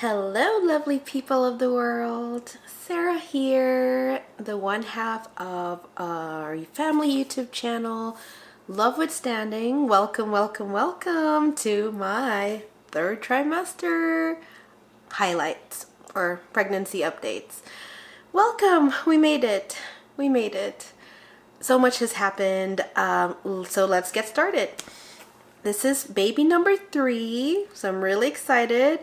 Hello, lovely people of the world. Sarah here, the one half of our family YouTube channel, Love Withstanding. Welcome, welcome, welcome to my third trimester highlights or pregnancy updates. Welcome, we made it. We made it. So much has happened, so let's get started. This is baby number 3, so I'm really excited.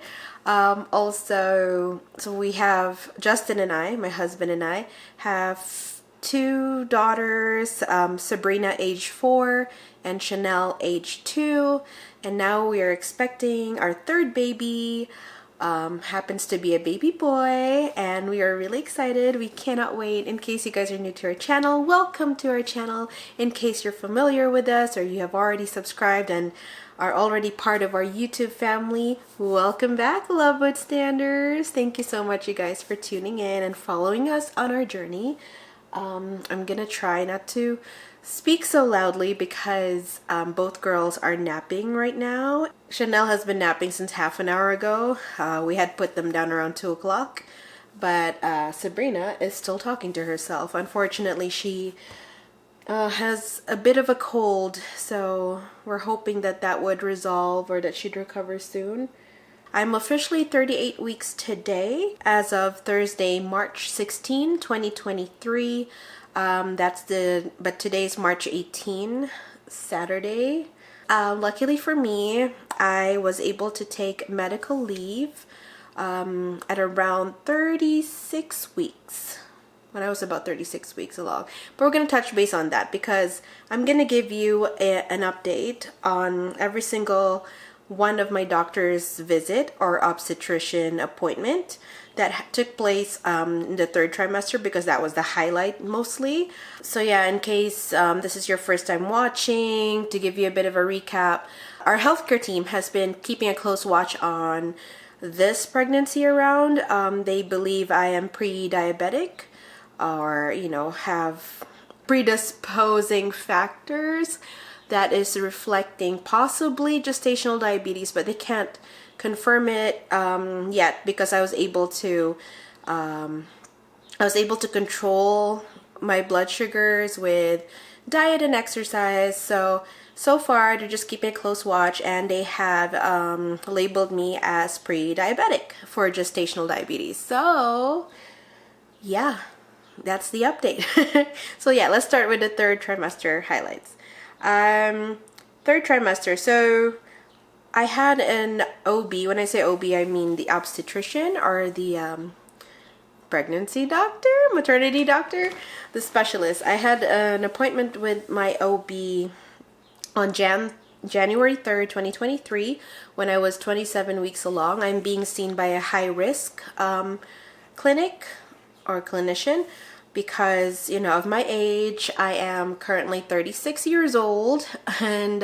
So we have Justin and I, my husband and I, have 2 daughters, Sabrina age 4 and Chanel age 2, and now we are expecting our 3rd baby. Happens to be a baby boy, and we are really excited. We cannot wait. In case you guys are new to our channel, welcome to our channel. In case you're familiar with us or you have already subscribed and are already part of our YouTube family, welcome back, Love Withstanders. Thank you so much, you guys, for tuning in and following us on our journey. I'm gonna try not to speak so loudly because both girls are napping right now. Chanel has been napping since half an hour ago. We had put them down around 2 o'clock, but Sabrina is still talking to herself. Unfortunately, she has a bit of a cold, so we're hoping that that would resolve or that she'd recover soon. I'm officially 38 weeks today as of Thursday, March 16, 2023. But today's March 18, Saturday. Luckily for me, I was able to take medical leave at around 36 weeks. When I was about 36 weeks along. But we're going to touch base on that because I'm going to give you an update on every single one of my doctor's visit or obstetrician appointment that took place in the 3rd trimester, because that was the highlight mostly. So yeah, in case this is your first time watching, to give you a bit of a recap, our healthcare team has been keeping a close watch on this pregnancy around. They believe I am pre-diabetic, or have predisposing factors that is reflecting possibly gestational diabetes, but they can't confirm it yet, because I was able to control my blood sugars with diet and exercise. So far they're just keeping a close watch, and they have labeled me as pre-diabetic for gestational diabetes. So yeah, that's the update. So yeah, let's start with the 3rd trimester highlights. 3rd trimester. So I had an OB. When I say OB, I mean the obstetrician, or the pregnancy doctor, maternity doctor, the specialist. I had an appointment with my OB on January 3rd, 2023, when I was 27 weeks along. I'm being seen by a high-risk clinic or clinician because, of my age. I am currently 36 years old, and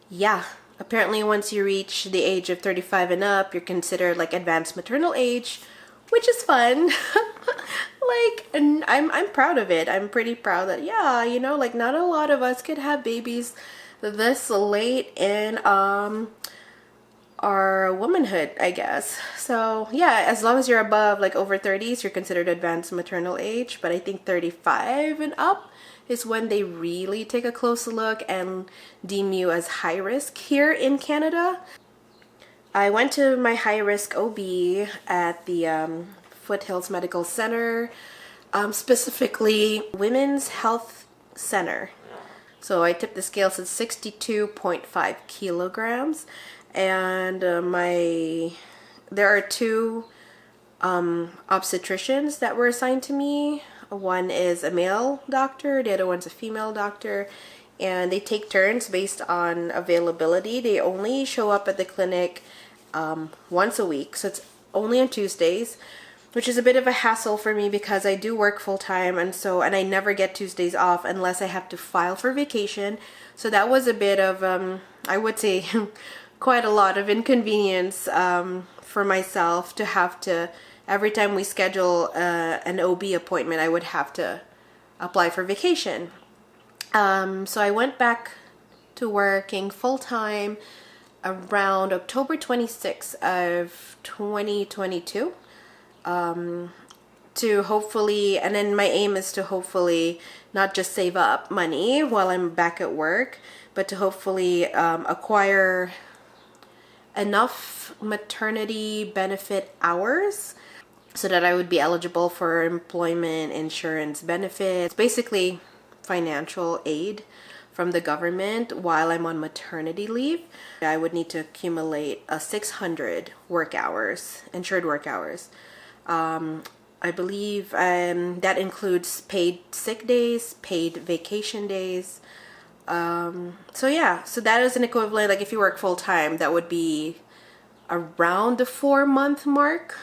yeah, apparently once you reach the age of 35 and up, you're considered like advanced maternal age, which is fun. And I'm proud of it. I'm pretty proud that, yeah, like not a lot of us could have babies this late in our womanhood, I guess. So yeah, as long as you're above like over 30s, you're considered advanced maternal age. But I think 35 and up is when they really take a close look and deem you as high risk here in Canada. I went to my high risk OB at the Foothills Medical Center, specifically Women's Health Center. So I tipped the scales at 62.5 kilograms. And there are 2 obstetricians that were assigned to me. One is a male doctor, the other one's a female doctor, and they take turns based on availability. They only show up at the clinic once a week, so it's only on Tuesdays, which is a bit of a hassle for me because I do work full-time, and I never get Tuesdays off unless I have to file for vacation. So that was a bit of I would say quite a lot of inconvenience for myself to have to, every time we schedule an OB appointment, I would have to apply for vacation. So I went back to working full-time around October 26th of 2022 to hopefully, and then my aim is to hopefully not just save up money while I'm back at work, but to hopefully acquire enough maternity benefit hours so that I would be eligible for employment insurance benefits, basically financial aid from the government while I'm on maternity leave. I would need to accumulate 600 work hours, insured work hours. I believe that includes paid sick days, paid vacation days. So yeah, so that is an equivalent, like if you work full time, that would be around the 4-month mark,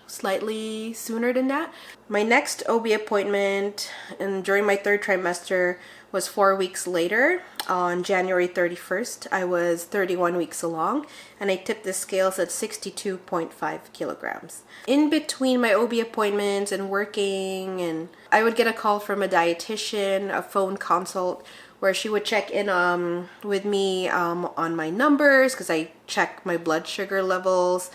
slightly sooner than that. My next OB appointment and during my 3rd trimester was 4 weeks later. On January 31st, I was 31 weeks along, and I tipped the scales at 62.5 kilograms. In between my OB appointments and working, and I would get a call from a dietitian, a phone consult, where she would check in with me on my numbers, because I check my blood sugar levels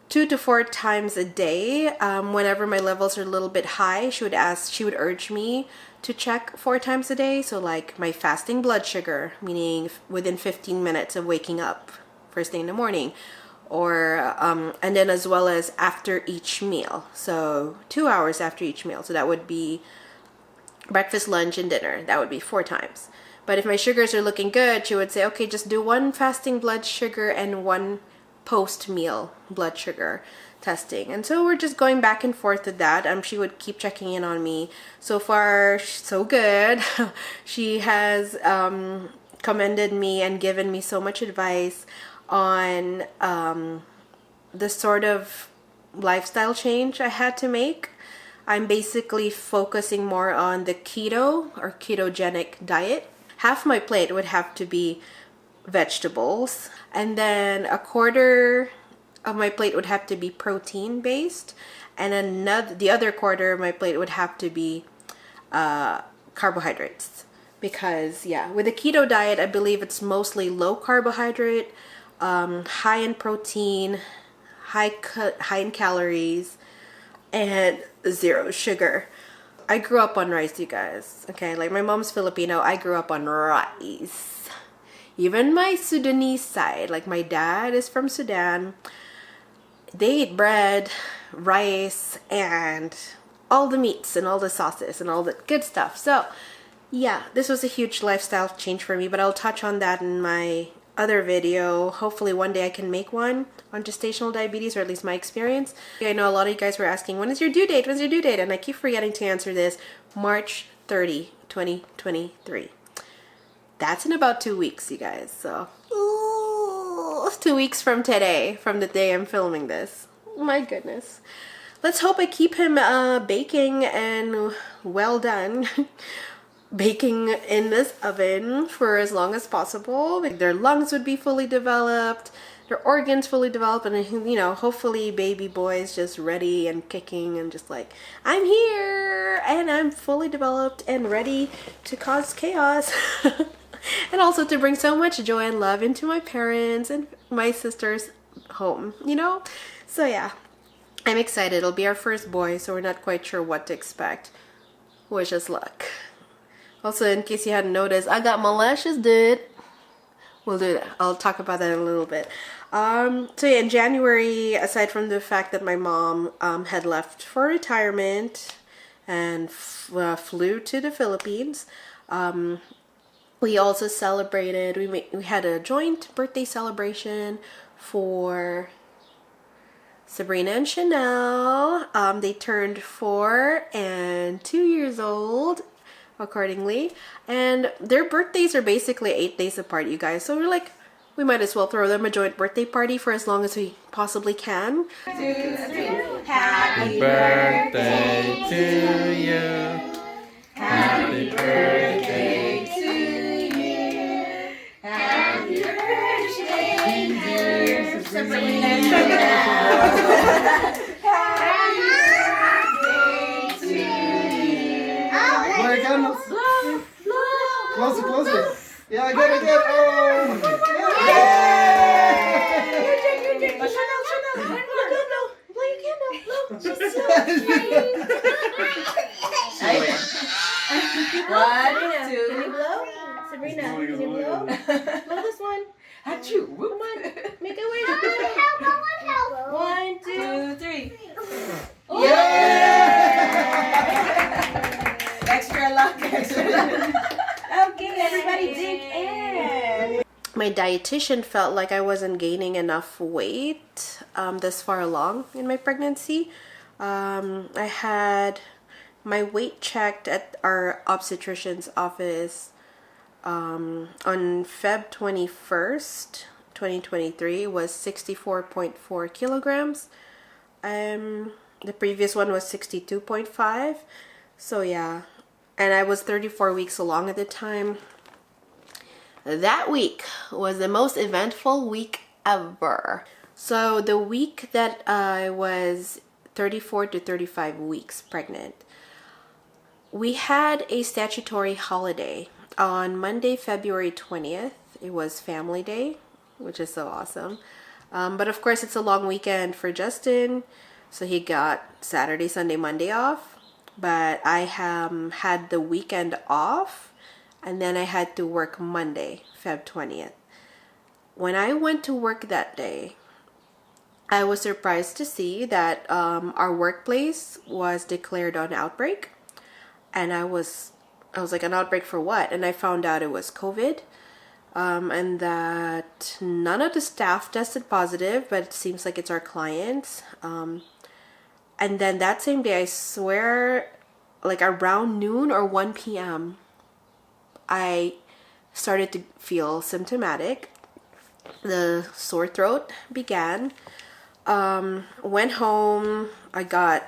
2 to 4 times a day. Whenever my levels are a little bit high, she would urge me to check 4 times a day. So like my fasting blood sugar, meaning within 15 minutes of waking up first thing in the morning, or and then as well as after each meal, so 2 hours after each meal. So that would be breakfast, lunch, and dinner. That would be 4 times. But if my sugars are looking good, she would say, okay, just do 1 fasting blood sugar and 1 post-meal blood sugar testing. And so we're just going back and forth with that. She would keep checking in on me. So far, so good. She has commended me and given me so much advice on the sort of lifestyle change I had to make. I'm basically focusing more on the keto or ketogenic diet. Half my plate would have to be vegetables, and then a quarter of my plate would have to be protein based, and the other quarter of my plate would have to be carbohydrates, because yeah, with the keto diet, I believe it's mostly low carbohydrate, high in protein, high in calories, and 0 sugar. I grew up on rice, you guys. Okay, like my mom's Filipino, I grew up on rice. Even my Sudanese side, like my dad is from Sudan, they eat bread, rice, and all the meats and all the sauces and all the good stuff. So yeah, this was a huge lifestyle change for me, but I'll touch on that in my other video. Hopefully one day I can make one on gestational diabetes, or at least my experience. I know a lot of you guys were asking, when is your due date? When's your due date? And I keep forgetting to answer this. March 30, 2023. That's in about 2 weeks, you guys. So, ooh, 2 weeks from today, from the day I'm filming this. My goodness. Let's hope I keep him baking and well done. Baking in this oven for as long as possible. Their lungs would be fully developed, their organs fully developed, and you know, hopefully baby boy's just ready and kicking and just like, I'm here and I'm fully developed and ready to cause chaos. And also to bring so much joy and love into my parents and my sister's home, you know? So yeah, I'm excited. It'll be our first boy, so we're not quite sure what to expect. Wish us luck. Also, in case you hadn't noticed, I got my lashes did. We'll do that. I'll talk about that in a little bit. So yeah, in January, aside from the fact that my mom had left for retirement and flew to the Philippines, we also celebrated. We had a joint birthday celebration for Sabrina and Chanel. They turned 4 and 2 years old. Accordingly, and their birthdays are basically 8 days apart, you guys, so we're like, we might as well throw them a joint birthday party for as long as we possibly can. Happy birthday to you. Happy birthday to you. Happy birthday, dear Sabrina. Closer, closer. Yeah, I got it. Oh! Yeah. She's so cute. 1, 2. Can you blow? Sabrina, can you blow? Blow this one. Achoo. Come on. Make a wish. 1, 2, 3. Oh. Extra luck. Okay, everybody dig in. My dietitian felt like I wasn't gaining enough weight this far along in my pregnancy. I had my weight checked at our obstetrician's office on Feb 21st, 2023 was 64.4 kilograms. The previous one was 62.5. So yeah, and I was 34 weeks along at the time. That week was the most eventful week ever. So the week that I was 34 to 35 weeks pregnant, we had a statutory holiday on Monday, February 20th. It was Family Day, which is so awesome. But of course, it's a long weekend for Justin, so he got Saturday, Sunday, Monday off. But I had the weekend off, and then I had to work Monday, Feb 20th. When I went to work that day, I was surprised to see that our workplace was declared on outbreak. And I was like, an outbreak for what? And I found out it was COVID. And that none of the staff tested positive, but it seems like it's our clients. And then that same day, I swear, like around noon or 1 p.m., I started to feel symptomatic. The sore throat began. Went home. I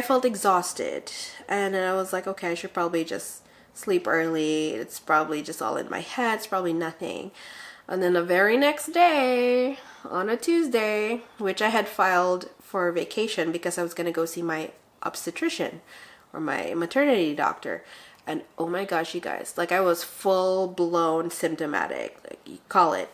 felt exhausted. And then I was like, okay, I should probably just sleep early. It's probably just all in my head. It's probably nothing. And then the very next day, on a Tuesday, which I had filed for vacation because I was going to go see my obstetrician or my maternity doctor. And oh my gosh, you guys, like I was full blown symptomatic. Like you call it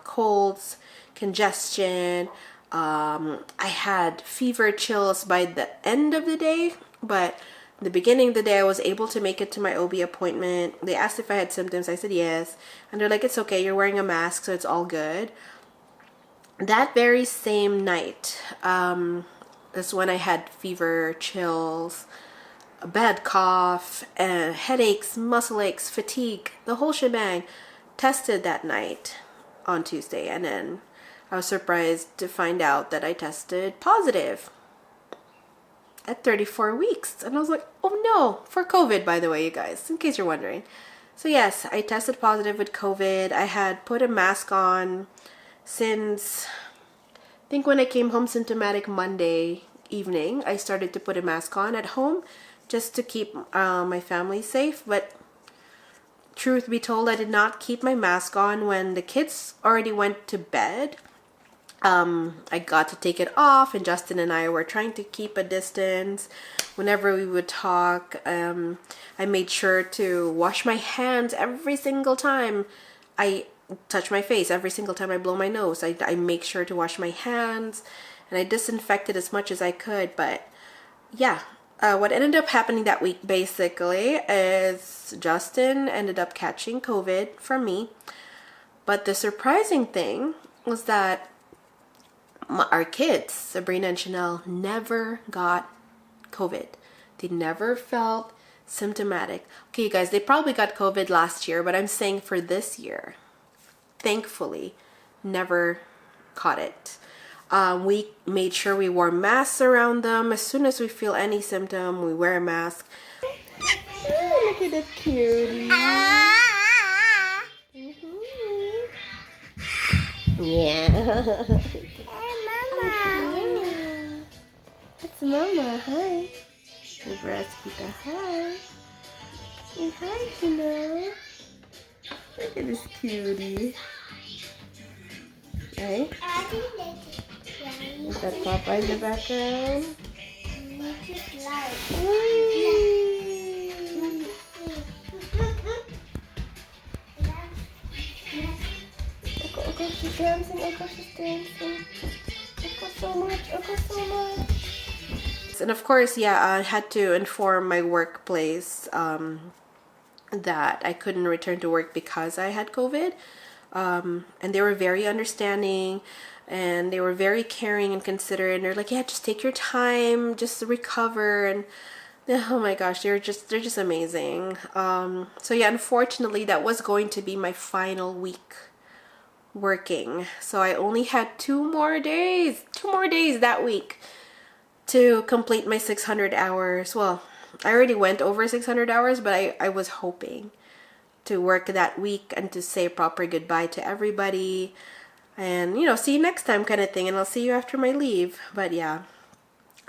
colds, congestion. I had fever, chills by the end of the day, but the beginning of the day I was able to make it to my OB appointment. They asked if I had symptoms. I said yes. And they're like, it's okay, you're wearing a mask, so it's all good. That very same night, that's when I had fever, chills, a bad cough, and headaches, muscle aches, fatigue, the whole shebang. Tested that night on Tuesday, and then I was surprised to find out that I tested positive at 34 weeks. And I was like, oh no, for COVID, by the way, you guys, in case you're wondering. So yes, I tested positive with COVID. I had put a mask on since, I think when I came home symptomatic Monday evening, I started to put a mask on at home just to keep my family safe. But truth be told, I did not keep my mask on when the kids already went to bed. I got to take it off, and Justin and I were trying to keep a distance whenever we would talk. I made sure to wash my hands every single time I touch my face, every single time I blow my nose. I make sure to wash my hands, and I disinfected as much as I could. But yeah, what ended up happening that week basically is Justin ended up catching COVID from me. But the surprising thing was that our kids, Sabrina and Chanel, never got COVID. They never felt symptomatic. Okay, you guys, they probably got COVID last year, but I'm saying for this year, thankfully, never caught it. We made sure we wore masks around them. As soon as we feel any symptom, we wear a mask. Oh, look at that cutie. Yeah. It's Mama. Hi. The breastfeeder. Hi. Say hi, Chanel. Look at this cutie. Right? Is that Papa in the background? Oh, she's dancing. Oh, she's dancing. Oh, so much. weeks. And of course, yeah, I had to inform my workplace that I couldn't return to work because I had COVID. And they were very understanding, and they were very caring and considerate. And they're like, yeah, just take your time, just recover. And oh my gosh, they're just amazing. So yeah, unfortunately, that was going to be my final week working. So I only had 2 more days that week to complete my 600 hours. Well, I already went over 600 hours, but I was hoping to work that week and to say a proper goodbye to everybody and, you know, see you next time kind of thing. And I'll see you after my leave. But yeah,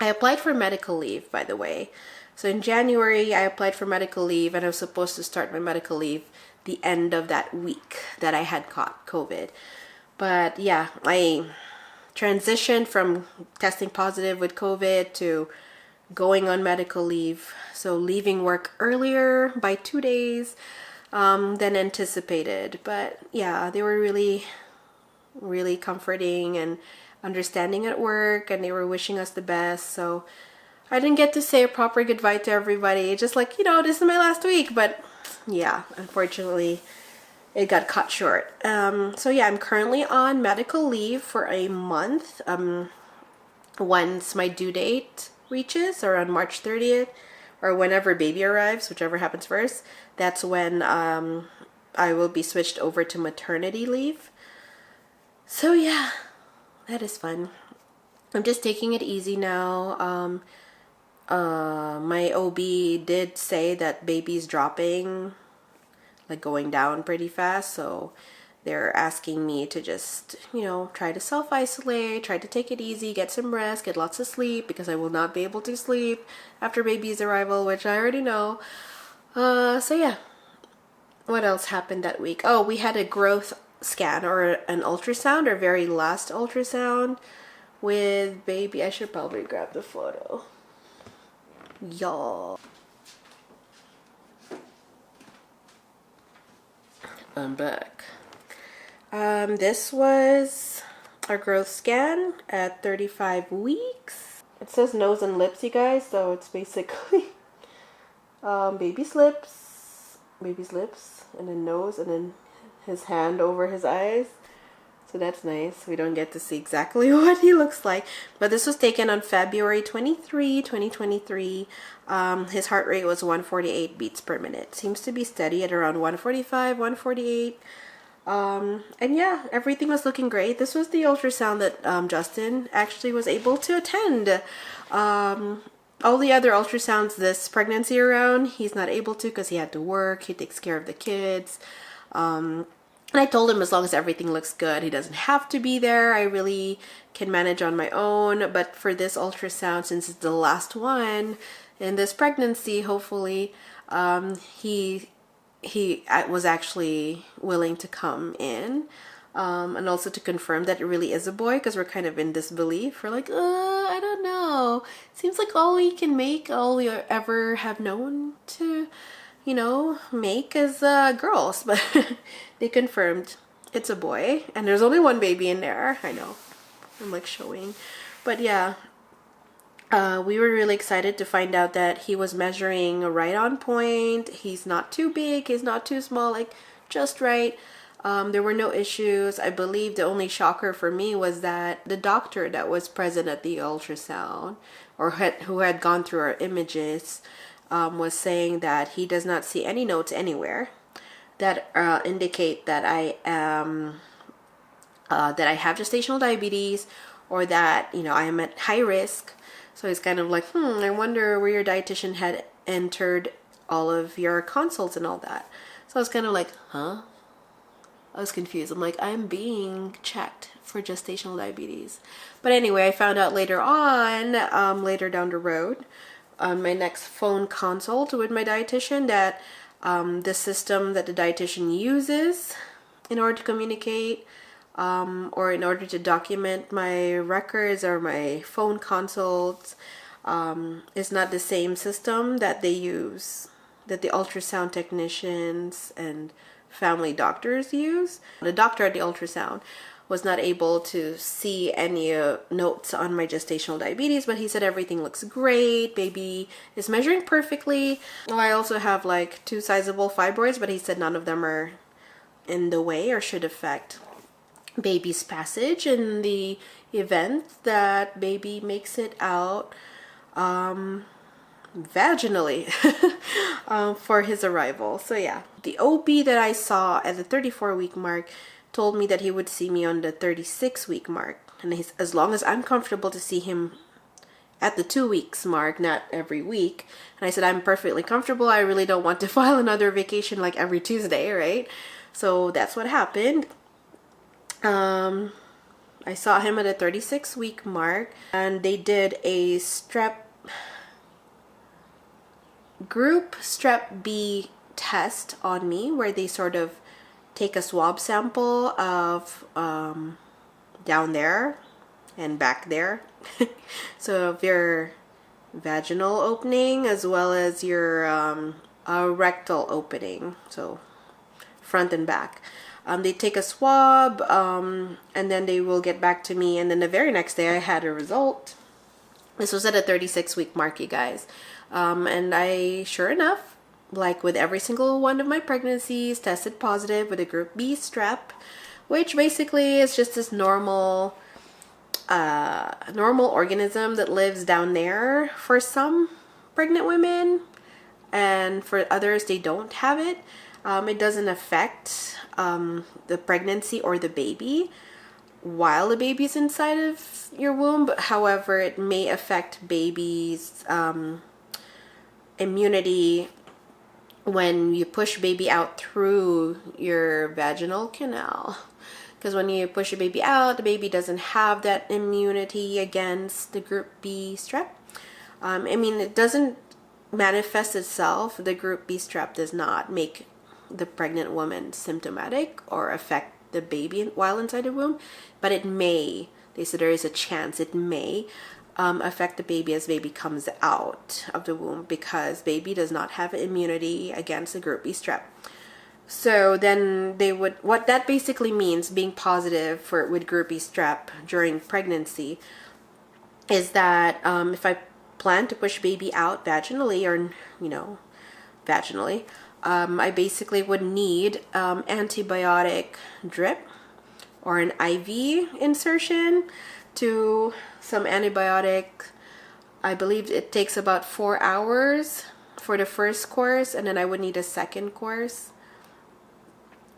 I applied for medical leave, by the way. So in January, I applied for medical leave, and I was supposed to start my medical leave the end of that week that I had caught COVID. But yeah, I transitioned from testing positive with COVID to going on medical leave. So leaving work earlier by 2 days than anticipated. But yeah, they were really, really comforting and understanding at work, and they were wishing us the best. So I didn't get to say a proper goodbye to everybody. Just like, you know, this is my last week. But yeah, unfortunately, it got cut short. So yeah, I'm currently on medical leave for a month. Once my due date reaches, or on March 30th, or whenever baby arrives, whichever happens first, that's when I will be switched over to maternity leave. So yeah, that is fun. I'm just taking it easy now. My OB did say that baby's dropping, like going down pretty fast, so they're asking me to just, you know, try to self-isolate, try to take it easy, get some rest, get lots of sleep, because I will not be able to sleep after baby's arrival, which I already know. So yeah, what else happened that week? Oh, we had a growth scan, or an ultrasound, our very last ultrasound with baby. I should probably grab the photo. Y'all, I'm back. This was our growth scan at 35 weeks. It says nose and lips, you guys, so it's basically baby's lips, and then nose, and then his hand over his eyes. So that's nice. We don't get to see exactly what he looks like. But this was taken on February 23, 2023. His heart rate was 148 beats per minute. Seems to be steady at around 145, 148. And yeah, everything was looking great. This was the ultrasound that Justin actually was able to attend. All the other ultrasounds this pregnancy around, he's not able to because he had to work. He takes care of the kids. And I told him as long as everything looks good, he doesn't have to be there. I really can manage on my own. But for this ultrasound, since it's the last one in this pregnancy, hopefully, he was actually willing to come in. And also to confirm that it really is a boy, because we're kind of in disbelief. We're like, I don't know. Seems like all we can make, all we ever have known to, you know, make is girls. But they confirmed it's a boy, and there's only one baby in there. I know, I'm like showing, but yeah, we were really excited to find out that he was measuring right on point. He's not too big, he's not too small, like just right. There were no issues. I believe the only shocker for me was that the doctor that was present at the ultrasound, or who had gone through our images, was saying that he does not see any notes anywhere that indicate that I am that I have gestational diabetes, or that, you know, I am at high risk. So he's kind of like, I wonder where your dietitian had entered all of your consults and all that. So I was kind of like, huh? I was confused. I'm like, I'm being checked for gestational diabetes. But anyway, I found out later on, later down the road, on my next phone consult with my dietitian, that the system that the dietitian uses in order to communicate, or in order to document my records or my phone consults, is not the same system that they use, that the ultrasound technicians and family doctors use. The doctor at the ultrasound was not able to see any notes on my gestational diabetes, but he said everything looks great. Baby is measuring perfectly. Well, I also have like 2 sizable fibroids, but he said none of them are in the way or should affect baby's passage in the event that baby makes it out vaginally for his arrival. So yeah, the OB that I saw at the 34-week mark told me that he would see me on the 36-week mark, and as long as I'm comfortable to see him at the 2 weeks mark, not every week. And I said, I'm perfectly comfortable. I really don't want to file another vacation like every Tuesday, right? So that's what happened. I saw him at a 36-week mark, and they did a group Strep B test on me, where they sort of take a swab sample of down there and back there. So of your vaginal opening as well as your rectal opening, so front and back. They take a swab, and then they will get back to me, and then the very next day I had a result. This was at a 36-week mark, you guys. And I, sure enough, like with every single one of my pregnancies, tested positive with a group B strep, which basically is just this normal organism that lives down there for some pregnant women, and for others they don't have it. It doesn't affect the pregnancy or the baby while the baby's inside of your womb. However, it may affect baby's immunity when you push baby out through your vaginal canal. Because when you push a baby out, the baby doesn't have that immunity against the group B strep. I mean, it doesn't manifest itself. The group B strep does not make the pregnant woman symptomatic or affect the baby while inside the womb, but it may, they said there is a chance it may affect the baby as baby comes out of the womb, because baby does not have immunity against the group B strep. So then they would, what that basically means, being positive with group B strep during pregnancy, is that if I plan to push baby out vaginally, or vaginally, I basically would need antibiotic drip or an IV insertion to some antibiotic. I believe it takes about 4 hours for the first course, and then I would need a second course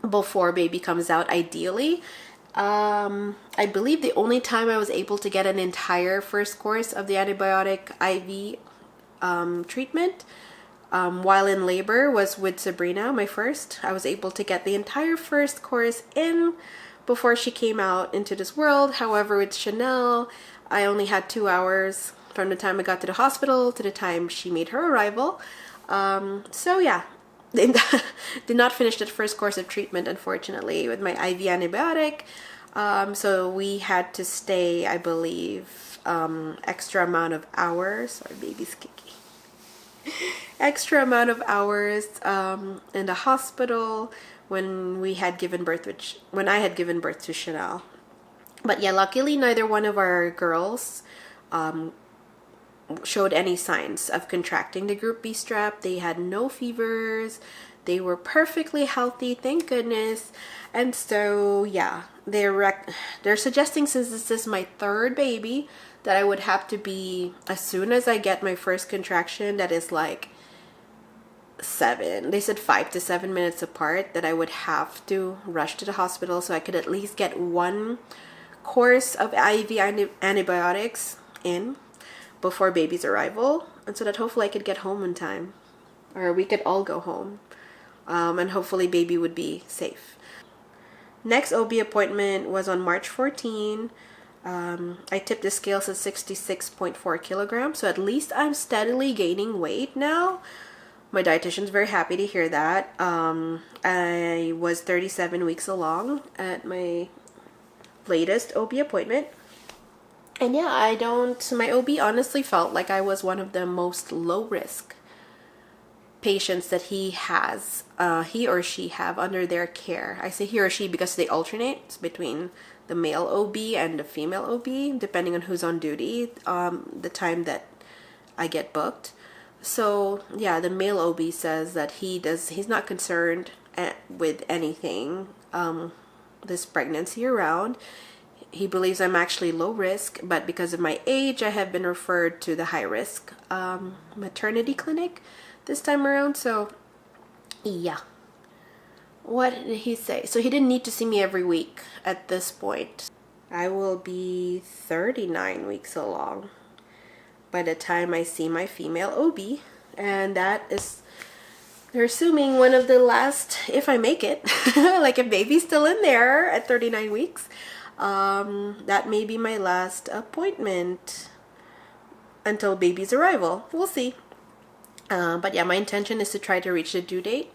before baby comes out, ideally. I believe the only time I was able to get an entire first course of the antibiotic IV treatment while in labor was with Sabrina, my first. I was able to get the entire first course in before she came out into this world. However, with Chanel, I only had 2 hours from the time I got to the hospital to the time she made her arrival. So yeah, did not finish that first course of treatment, unfortunately, with my IV antibiotic. So we had to stay, I believe, extra amount of hours. Sorry, baby's kicking. Extra amount of hours in the hospital when I had given birth to Chanel. But yeah, luckily neither one of our girls showed any signs of contracting the group B strep. They had no fevers. They were perfectly healthy, thank goodness. And so yeah, they're suggesting, since this is my third baby, that I would have to be, as soon as I get my first contraction, that is like 5 to 7 minutes apart, that I would have to rush to the hospital so I could at least get 1 course of IV antibiotics in before baby's arrival, and so that hopefully I could get home in time, or we could all go home, and hopefully baby would be safe. Next OB appointment was on March 14. I tipped the scales at 66.4 kilograms, so at least I'm steadily gaining weight now. My dietitian's very happy to hear that. I was 37 weeks along at my latest OB appointment. And yeah, my OB honestly felt like I was one of the most low risk patients that he or she have under their care. I say he or she because they alternate between the male OB and the female OB, depending on who's on duty, the time that I get booked. So yeah, the male OB says that he's not concerned with anything this pregnancy around. He believes I'm actually low risk, but because of my age, I have been referred to the high risk maternity clinic this time around. So yeah, what did he say? So he didn't need to see me every week at this point. I will be 39 weeks along by the time I see my female OB, and that is, they're assuming, one of the last, if I make it, like if baby's still in there at 39 weeks, that may be my last appointment until baby's arrival. We'll see. But yeah, my intention is to try to reach the due date,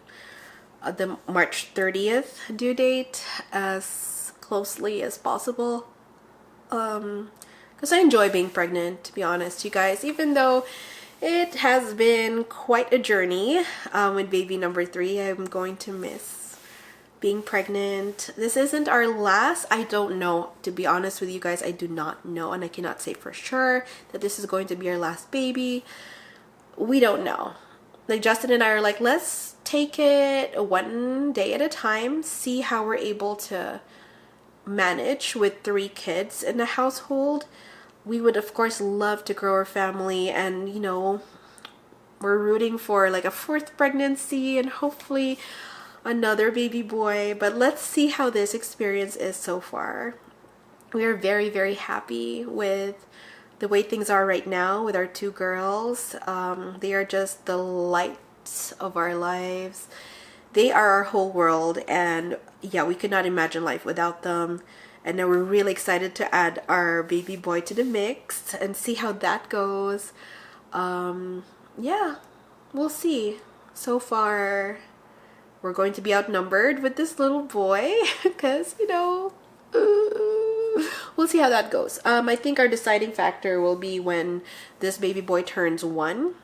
the March 30th due date, as closely as possible. Because I enjoy being pregnant, to be honest, you guys, even though it has been quite a journey with baby number 3. I'm going to miss being pregnant. This isn't our last. I don't know, to be honest with you guys. I do not know, and I cannot say for sure that this is going to be our last baby. We don't know. Like, Justin and I are like, let's take it one day at a time, see how we're able to manage with 3 kids in the household. We would of course love to grow our family, and you know, we're rooting for like a 4th pregnancy and hopefully another baby boy. But let's see how this experience is so far. We are very, very happy with the way things are right now with our 2 girls. They are just the lights of our lives. They are our whole world, and yeah, we could not imagine life without them. And now we're really excited to add our baby boy to the mix and see how that goes. Yeah, we'll see. So far, we're going to be outnumbered with this little boy because, you know, we'll see how that goes. I think our deciding factor will be when this baby boy turns 1.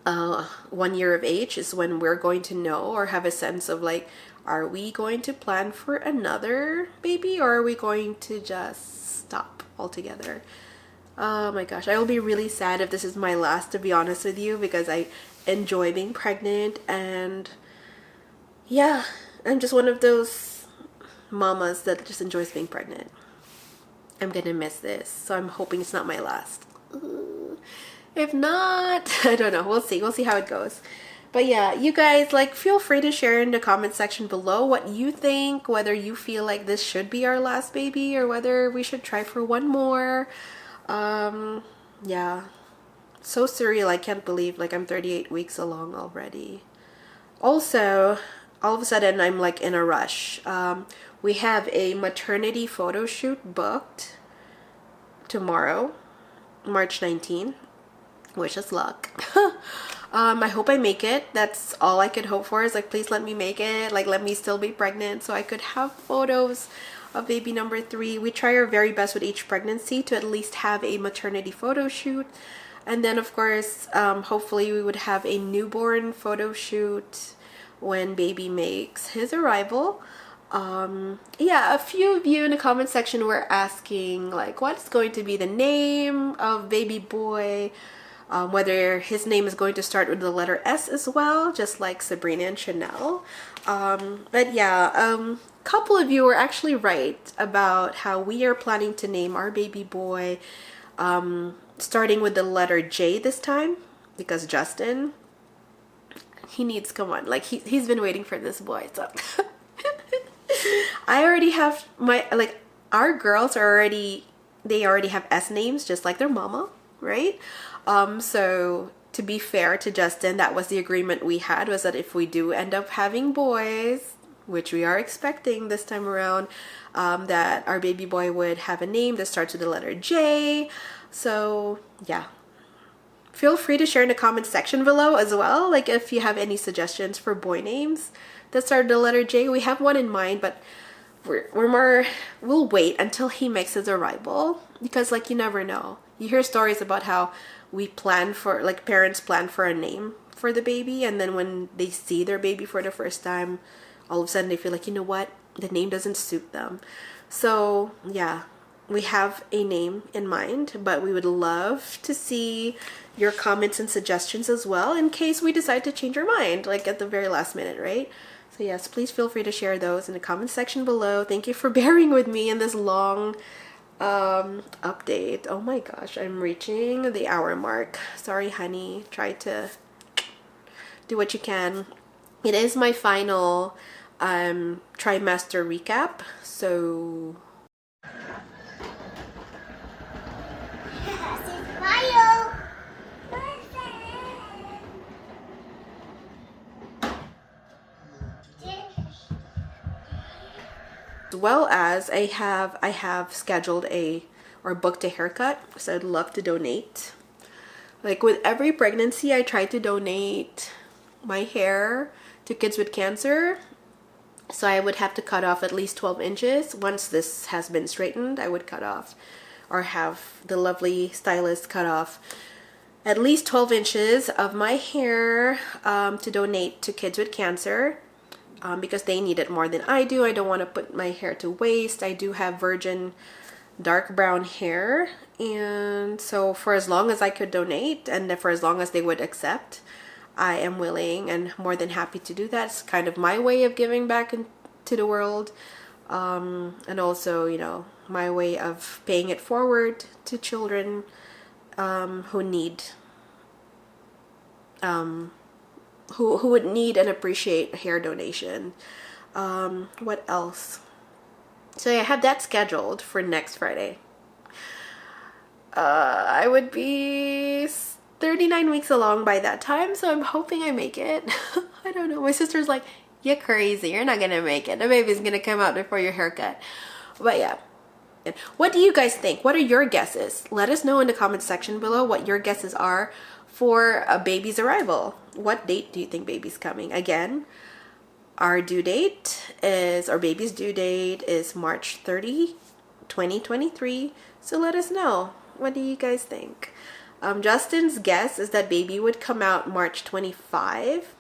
1 year of age is when we're going to know or have a sense of like, are we going to plan for another baby, or are we going to just stop altogether? Oh my gosh, I will be really sad if this is my last, to be honest with you, because I enjoy being pregnant, and yeah, I'm just one of those mamas that just enjoys being pregnant. I'm gonna miss this, so I'm hoping it's not my last. If not, I don't know. We'll see how it goes. But yeah, you guys, like, feel free to share in the comment section below what you think, whether you feel like this should be our last baby or whether we should try for one more. Yeah, so surreal. I can't believe like I'm 38 weeks along already. Also, all of a sudden I'm like in a rush. We have a maternity photo shoot booked tomorrow, March 19th. Wish us luck. I hope I make it. That's all I could hope for, is like, please let me make it. Like, let me still be pregnant so I could have photos of baby number 3. We try our very best with each pregnancy to at least have a maternity photo shoot. And then of course, hopefully we would have a newborn photo shoot when baby makes his arrival. Yeah, a few of you in the comment section were asking like, what's going to be the name of baby boy? Whether his name is going to start with the letter S as well, just like Sabrina and Chanel. But yeah, couple of you were actually right about how we are planning to name our baby boy starting with the letter J this time, because Justin, he needs, come on, like he's been waiting for this boy. So I already have my, like, our girls are already, they already have S names just like their mama, right? So to be fair to Justin, that was the agreement we had, was that if we do end up having boys, which we are expecting this time around, that our baby boy would have a name that starts with the letter J. So yeah, feel free to share in the comment section below as well, like if you have any suggestions for boy names that start with the letter J. We have one in mind, but we'll wait until he makes his arrival, because like, you never know. You hear stories about how we plan for, like, parents plan for a name for the baby, and then when they see their baby for the first time, all of a sudden they feel like, you know what, the name doesn't suit them. So yeah, we have a name in mind, but we would love to see your comments and suggestions as well in case we decide to change our mind, like at the very last minute, right? So yes, please feel free to share those in the comment section below. Thank you for bearing with me in this long update. Oh my gosh, I'm reaching the hour mark. Sorry, honey. Try to do what you can. It is my final trimester recap, so as well as I have scheduled or booked a haircut, so I'd love to donate. Like with every pregnancy, I try to donate my hair to kids with cancer. So I would have to cut off at least 12 inches. Once this has been straightened, I would cut off, or have the lovely stylist cut off at least 12 inches of my hair to donate to kids with cancer. Because they need it more than I do. I don't want to put my hair to waste. I do have virgin dark brown hair, and so for as long as I could donate and for as long as they would accept, I am willing and more than happy to do that. It's kind of my way of giving back to the world, and also, you know, my way of paying it forward to children who need who would need and appreciate hair donation. What else? So I have that scheduled for next Friday. I would be 39 weeks along by that time, so I'm hoping I make it. I don't know. My sister's like, you're crazy. You're not gonna make it. The baby's gonna come out before your haircut. But yeah. What do you guys think? What are your guesses? Let us know in the comment section below what your guesses are for a baby's arrival. What date do you think baby's coming? Again, our baby's due date is March 30, 2023. So let us know. What do you guys think? Justin's guess is that baby would come out March 25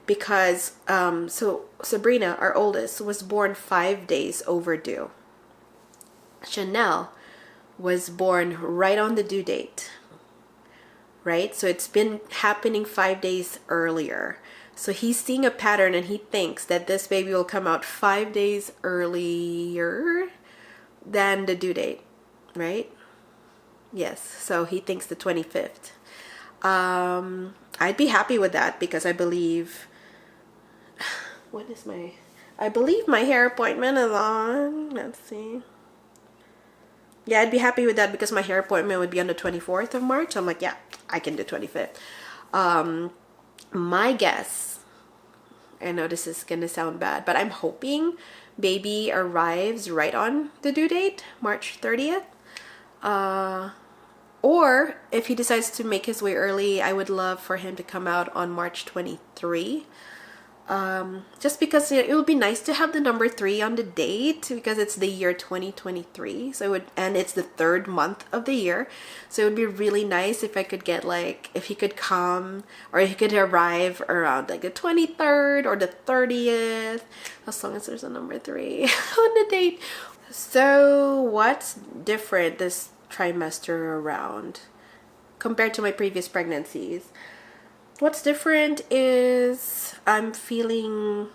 because so Sabrina, our oldest, was born 5 days overdue. Chanel was born right on the due date, right? So it's been happening 5 days earlier. So he's seeing a pattern and he thinks that this baby will come out 5 days earlier than the due date, right? Yes, so he thinks the 25th. I'd be happy with that because I believe, I believe my hair appointment is on, let's see. Yeah, I'd be happy with that because my hair appointment would be on the 24th of March. I'm like, yeah, I can do 25th. My guess, I know this is going to sound bad, but I'm hoping baby arrives right on the due date, March 30th. Or if he decides to make his way early, I would love for him to come out on March 23. Just because it would be nice to have the number 3 on the date because it's the year 2023. And it's the 3rd month of the year. So it would be really nice if I could get if he could come or he could arrive around like the 23rd or the 30th, as long as there's a number 3 on the date. So what's different this trimester around compared to my previous pregnancies? What's different is I'm feeling,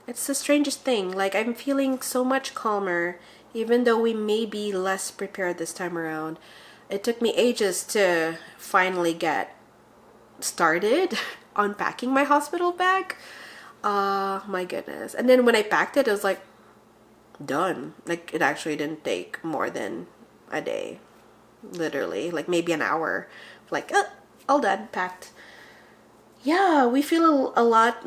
it's the strangest thing, like I'm feeling so much calmer even though we may be less prepared this time around. It took me ages to finally get started unpacking my hospital bag. My goodness. And then when I packed it, it was like done. Like it actually didn't take more than a day, literally, like maybe an hour. Like all done, packed. Yeah, we feel a lot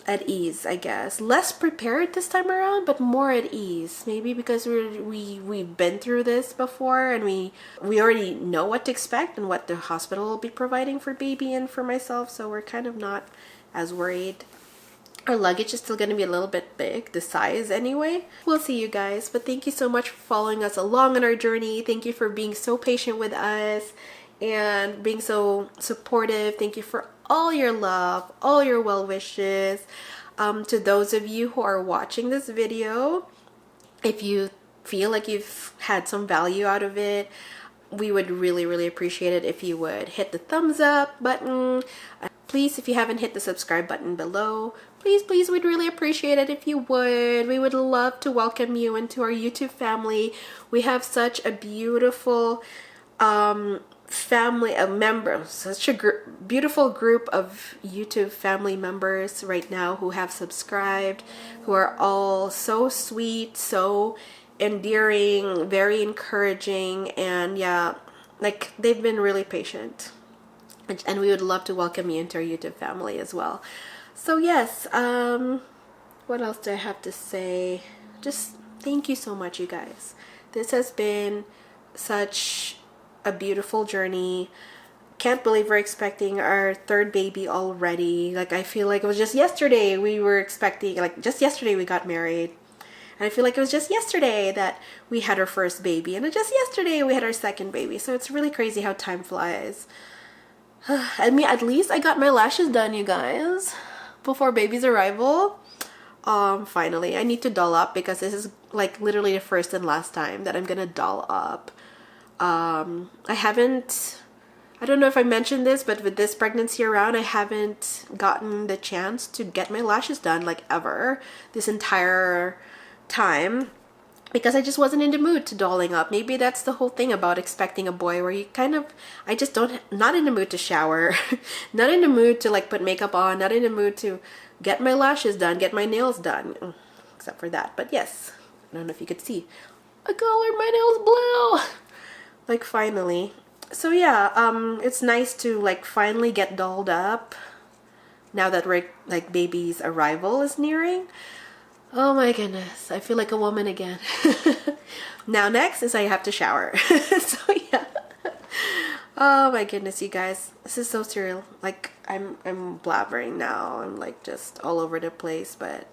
at ease, I guess. Less prepared this time around, but more at ease. Maybe because we've been through this before and we already know what to expect and what the hospital will be providing for baby and for myself, so we're kind of not as worried. Our luggage is still going to be a little bit big, the size anyway. We'll see you guys, but thank you so much for following us along on our journey. Thank you for being so patient with us and being so supportive. Thank you for all your love, all your well wishes. To those of you who are watching this video, if you feel like you've had some value out of it, we would really, really appreciate it if you would hit the thumbs up button. Please, if you haven't hit the subscribe button below, please, we'd really appreciate it if you would. We would love to welcome you into our YouTube family. We have such a beautiful family of members, such a beautiful group of YouTube family members right now who have subscribed, who are all so sweet, so endearing, very encouraging, and yeah, like they've been really patient. And we would love to welcome you into our YouTube family as well. So yes, what else do I have to say? Just thank you so much, you guys. This has been such a beautiful journey. Can't believe we're expecting our third baby already. Like, I feel like it was just yesterday we were expecting, like just yesterday we got married. And I feel like it was just yesterday that we had our first baby, and just yesterday we had our second baby. So it's really crazy how time flies. I mean, at least I got my lashes done, you guys, before baby's arrival. Finally, I need to doll up because this is like literally the first and last time that I'm gonna doll up. I don't know if I mentioned this, but with this pregnancy around, I haven't gotten the chance to get my lashes done like ever this entire time, because I just wasn't in the mood to dolling up. Maybe that's the whole thing about expecting a boy, where you kind of, not in the mood to shower, not in the mood to like put makeup on, not in the mood to get my lashes done, get my nails done, except for that. But yes, I don't know if you could see, I colored my nails blue, like finally. So yeah, it's nice to like finally get dolled up now that we're like baby's arrival is nearing. Oh my goodness, I feel like a woman again. Now next is I have to shower. So yeah. Oh my goodness, you guys. This is so surreal. Like I'm blabbering now. I'm like just all over the place, but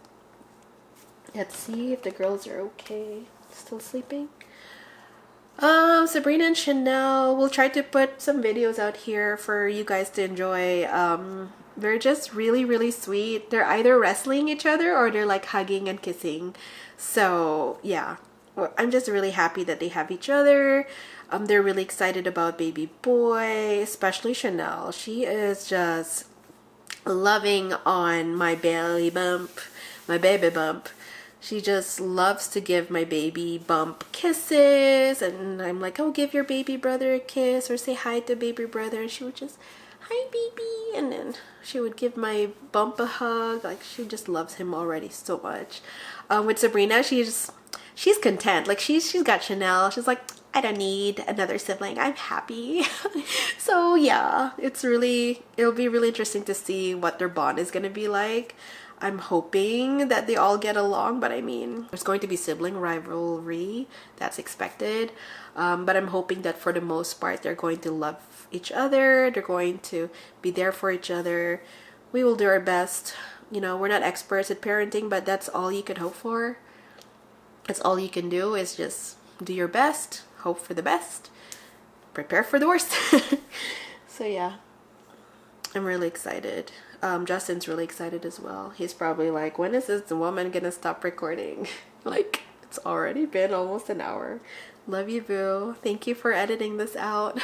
let's see if the girls are okay. Still sleeping? Sabrina and Chanel, we'll try to put some videos out here for you guys to enjoy. They're just really, really sweet. They're either wrestling each other or they're like hugging and kissing. So yeah, I'm just really happy that they have each other. They're really excited about baby boy, especially Chanel. She is just loving on my belly bump, my baby bump. She just loves to give my baby bump kisses, and I'm like, oh, give your baby brother a kiss or say hi to baby brother, and she would just, hi baby, and then she would give my bump a hug. Like, she just loves him already so much. With Sabrina, she's content. Like she's got Chanel. She's like, I don't need another sibling, I'm happy. So yeah, it'll be really interesting to see what their bond is gonna be like. I'm hoping that they all get along, but I mean, there's going to be sibling rivalry, that's expected. But I'm hoping that for the most part, they're going to love each other. They're going to be there for each other. We will do our best. You know, we're not experts at parenting, but that's all you can hope for. That's all you can do, is just do your best, hope for the best, prepare for the worst. So yeah, I'm really excited. Justin's really excited as well. He's probably like, when is this woman gonna stop recording? Like, it's already been almost an hour. Love you, boo. Thank you for editing this out.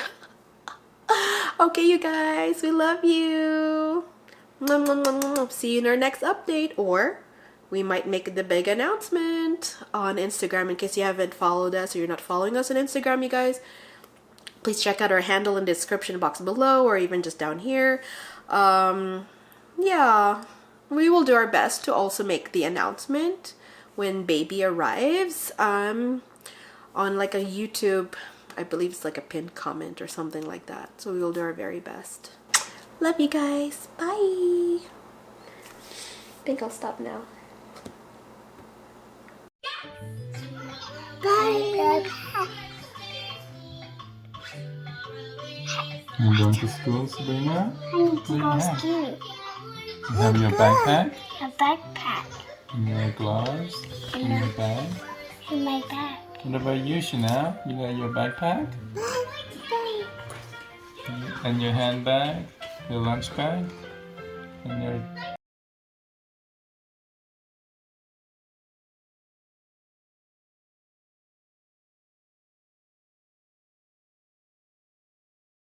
Okay, you guys, we love you. See you in our next update, or we might make the big announcement on Instagram. In case you haven't followed us or you're not following us on Instagram, you guys, please check out our handle in the description box below, or even just down here. Yeah, we will do our best to also make the announcement when baby arrives on like a YouTube, I believe it's like a pinned comment or something like that. So we will do our very best. Love you guys. Bye. I think I'll stop now. Bye. You going to school, Sabrina? I need to go to school. You have your backpack? A backpack And your gloves? And your bag? in my bag. What about you, Chanel? You got your backpack? And your handbag? Your lunch bag? And your